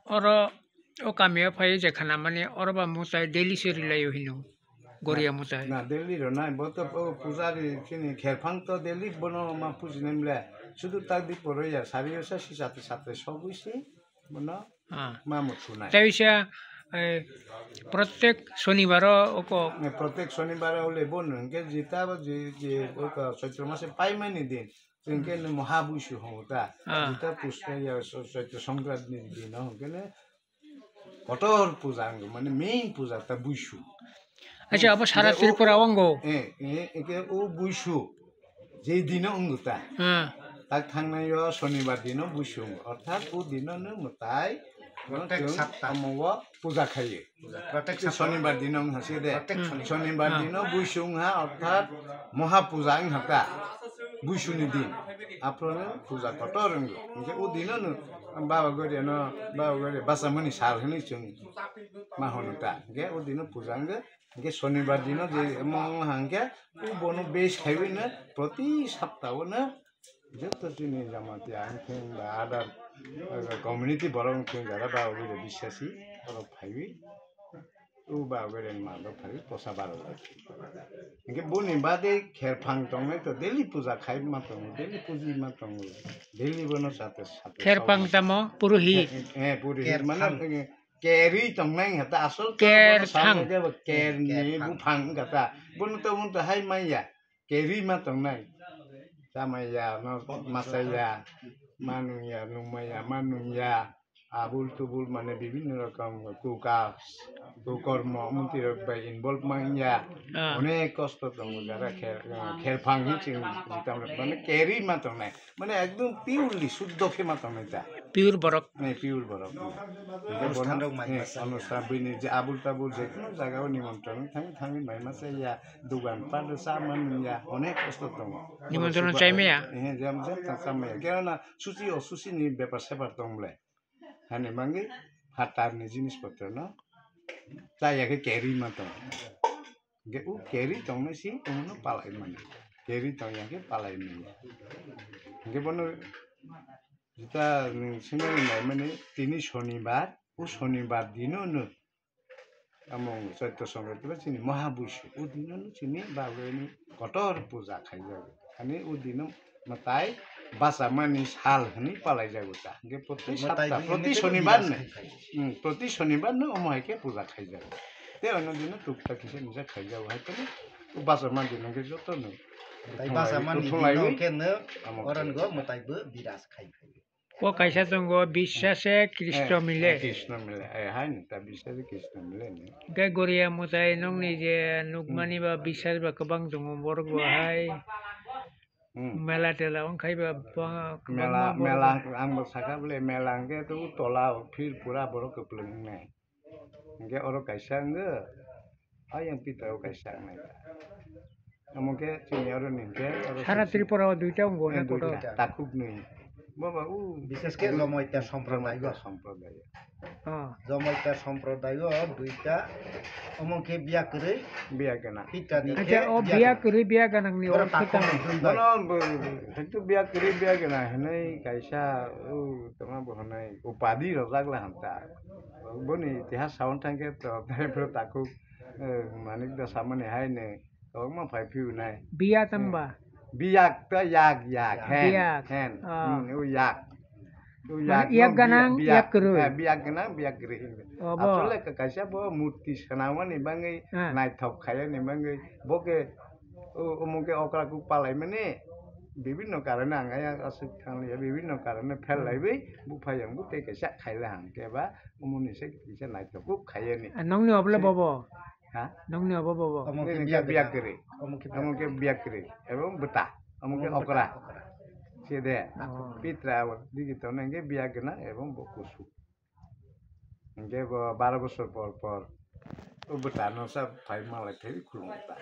Oro o kami apa ya jangan namanya oro ba mutai daily seri layu hinu Goria mutai. না দিল্লির না বত পূজারি চিনি খেরফাং তো দিল্লি বনো মা পুজি নেমলে শুধু তাক দি পরে যা সারি ওসা সি সাথে সাথে সব হইছে বনো মা মুঠু নাই তাই bisa প্রত্যেক শনিবার ওকো প্রত্যেক শনিবার হলে বন কে জিতা বা যে ওই চৈত্র মাসে পাইমানি দিন তিনকে মহাবুষু হতা জিতা পুষ্পে চৈত্র সংক্রান্তির দিন কেনে কঠোর পূজা মানে মেইন পূজা তা বুইসু আচ্ছা আবার সারা ত্রিপুরা অঙ্গ ও বুইসু যেই দিন অঙ্গুতা তাক থাংনাই শনিবার দিন বুইসু অর্থাৎ ও দিন মতাই পূজা খাইয়ে শনিবার দিন হাসি দে শনিবার দিন বুইসু অর্থাৎ মহাপূজা হাতা বুইসুনি দিন আপনার পূজা কঠোর ও দিন বাবা গড়িয়া বাবা গড়িয়া বাসামনি সার হনি চুং মা হনুতা গে ও দিন পূজা গে শনিবার দিন যে হাঙ্গে ও বনো বেশ খাইবি না প্রতি সপ্তাহ না যত চিনি জামাতে আনখেন বা আদার কমিউনিটি বড় যারা বাবা গড়িয়া বিশ্বাসী ওরা খাইবি ও বাবা গড়িয়া মালো খাইবি পশা বারো লাগে বনি বাদে খেরফাং টংনে তো ডেলি পূজা খাই মাতং ডেলি পুজি মাতং ডেলি বনো সাথে সাথে খেরফাং তামো পুরোহিত পুরোহিত মানে কেরি টংনাই হাতা আসল কেরফাং কের নে বুফাং গাতা বনো তো মন হাই মাইয়া কেরি মাতং নাই সামাইয়া মাসাইয়া মানুয়া নুমাইয়া মানুয়া আবুল তুবুল মানে বিভিন্ন রকম কুকর্ম মন্ত্রী ইনভলভ মাইয়া অনেক কষ্ট দং যারা খেরফাং মানে কেরি মাতং নাই মানে একদম পিওরলি শুদ্ধ খে মাতং নাই তা পিওর বরক পিওর বরক অনুষ্ঠান বিনি যে আবুল তাবুল যে কোনো জায়গাও নিমন্ত্রণ থামি মাই মাসে ইয়া দোকান পাট চা মানুয়া অনেক কষ্ট দং নিমন্ত্রণ চাইমেয়া হ্যাঁ যেমন চাইমেয়া কেননা সুচি অসুচিনি ব্যাপার সেপার দংলে হানে মাঙ্গি হাতারনি জিনিসপত্র ন চাইয়াকে ক্যারি মাতং গে ও ক্যারি টংনাইছি ওমনো পালাই মানে ক্যারি টংয়াকে পালাই নিয়া গে বনো যেটা সিনারি নাই মানে তিনি শনিবার ও শনিবার দিনও ন আমং চৈত্র সংক্রান্তি বা চিনি মহাবুষু ও দিনও চিনি বাবুনি কঠোর পূজা খাই যাবে খানি ও দিন মাতাই বাসা মানি সাল হানি পালাই যাবো তা গে প্রতি শনিবার না অমহাইকে পূজা খাই যাবে তে অন্য দিনে টুকটাক কিছু নিজে খাই যাবো হয়তো বাসা মান দিন যত নয় তাই বাসা মান কেন অরণ গো মতাইবো বিরাজ খাই ও কাইসা দঙ্গ বিশ্বাসে কৃষ্ণ মিলে হাই তা বিশ্বাসে কৃষ্ণ মিলে গে গরিয়া মুতাই নং নিজে নুকমানি বা বিশ্বাস বা কবাং দङ বরগ হাই মেলা টেলা খাইবা মেলা आंबो साखा बोले मेला के तो तोला फिर पूरा बरो कपलंग नै के अरो काइसा ग आयं पिताव काइसा नै আমকে চিনি अरो निके সারা ত্রিপুরা দুইটা অঙ্গ না কোটো তাকুক नै বাবা ও বিশেষ করে জমইতা সম্প্রদায় জমইতা সম্প্রদায় দুইটা অমকে বিয়া করে বিয়া কেনা পিতা নি আচ্ছা ও বিয়া কেনা নি ওর পিতা একটু বিয়া করে বিয়া কেনা হनै কাইসা ও তোমা বহনাই উপাধি রজাগলা হান্তা বনি ইতিহাস সাউন থাকে তো তারপর তাকু মানিক দা সামনে হাই নে তমা ফাইফিউ নাই বিয়া তম্বা biak to yak hen u yak yak ganang yak kru biak ganang biak kru asole ke kaisa bo murti sanawan ni bangai nai thok khaya ni bangai boke umuke okra ku palai mane বিভিন্ন কারণে আঙ্গায়া আসুক থাকলে বিভিন্ন কারণে fail লাইবে বুফায়াং বুতে কেসা খাইলা হাং কেবা উমুনিসে কিসা নাইতো খুব খাইনি নংনি অবলে বব হ্যাঁ নংনি অব বব আমুকে বিয়া করে এবং বেটা আমুকে অকরা সেদে পিত্রা দিগিত নঙ্গে বিয়া কেনা এবং বকুসু নঙ্গে 12 বছর পর ও বেটা নসা ফাই মালাই থাই খুলুমতা